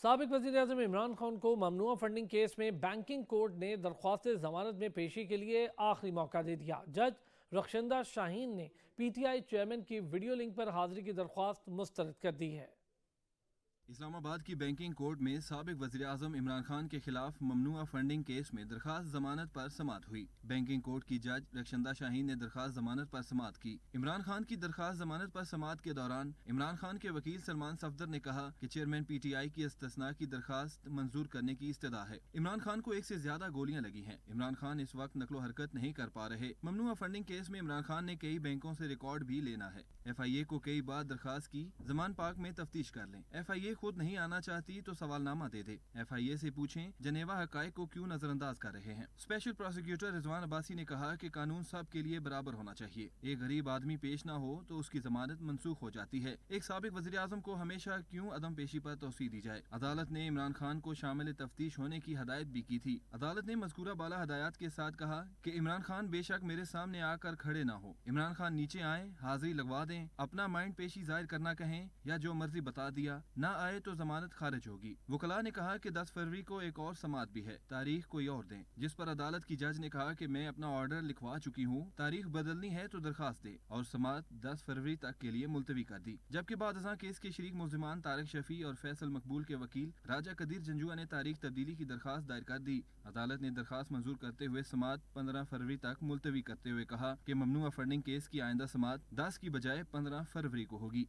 سابق وزیراعظم عمران خان کو ممنوعہ فنڈنگ کیس میں بینکنگ کورٹ نے درخواست ضمانت میں پیشی کے لیے آخری موقع دے دیا۔ جج رخشندہ شاہین نے پی ٹی آئی چیئرمین کی ویڈیو لنک پر حاضری کی درخواست مسترد کر دی ہے۔ اسلام آباد کی بینکنگ کورٹ میں سابق وزیراعظم عمران خان کے خلاف ممنوعہ فنڈنگ کیس میں درخواست ضمانت پر سماعت ہوئی۔ بینکنگ کورٹ کی جج رخشندہ شاہین نے درخواست ضمانت پر سماعت کی۔ عمران خان کی درخواست ضمانت پر سماعت کے دوران عمران خان کے وکیل سلمان صفدر نے کہا کہ چیئرمین پی ٹی آئی کی استثناء کی درخواست منظور کرنے کی استدعا ہے۔ عمران خان کو ایک سے زیادہ گولیاں لگی ہیں۔ عمران خان اس وقت نقل و حرکت نہیں کر پا رہے۔ ممنوعہ فنڈنگ کیس میں عمران خان نے کئی بینکوں سے ریکارڈ بھی لینا ہے۔ ایف آئی اے کو کئی بار درخواست کی زمان پاک میں تفتیش کر لیں۔ ایف آئی اے خود نہیں آنا چاہتی تو سوال نامہ دے دے۔ ایف آئی اے سے پوچھیں جنیوا حقائق کو کیوں نظر انداز کر رہے ہیں۔ اسپیشل پروسیکیوٹر رضوان عباسی نے کہا کہ قانون سب کے لیے برابر ہونا چاہیے۔ ایک غریب آدمی پیش نہ ہو تو اس کی ضمانت منسوخ ہو جاتی ہے۔ ایک سابق وزیر اعظم کو ہمیشہ کیوں عدم پیشی پر توسیع دی جائے۔ عدالت نے عمران خان کو شامل تفتیش ہونے کی ہدایت بھی کی تھی۔ عدالت نے مذکورہ بالا ہدایات کے ساتھ کہا کہ عمران خان بے شک میرے سامنے آ کر کھڑے نہ ہو۔ عمران خان نیچے آئیں، حاضری لگوا دیں، اپنا مائنڈ پیشی ظاہر کرنا کہیں یا جو مرضی بتا دیا، نہ آئے تو ضمانت خارج ہوگی۔ وکلاء نے کہا کہ 10 فروری کو ایک اور سماعت بھی ہے، تاریخ کوئی اور دیں، جس پر عدالت کی جج نے کہا کہ میں اپنا آرڈر لکھوا چکی ہوں، تاریخ بدلنی ہے تو درخواست دے، اور سماعت 10 فروری تک کے لیے ملتوی کر دی۔ جبکہ بعد ازاں کیس کے شریک ملزمان طارق شفیع اور فیصل مقبول کے وکیل راجہ قدیر جنجوعہ نے تاریخ تبدیلی کی درخواست دائر کر دی۔ عدالت نے درخواست منظور کرتے ہوئے سماعت 15 فروری تک ملتوی کرتے ہوئے کہا کہ ممنوعہ فنڈنگ کیس کی آئندہ سماعت 10 کی بجائے 15 فروری کو ہوگی۔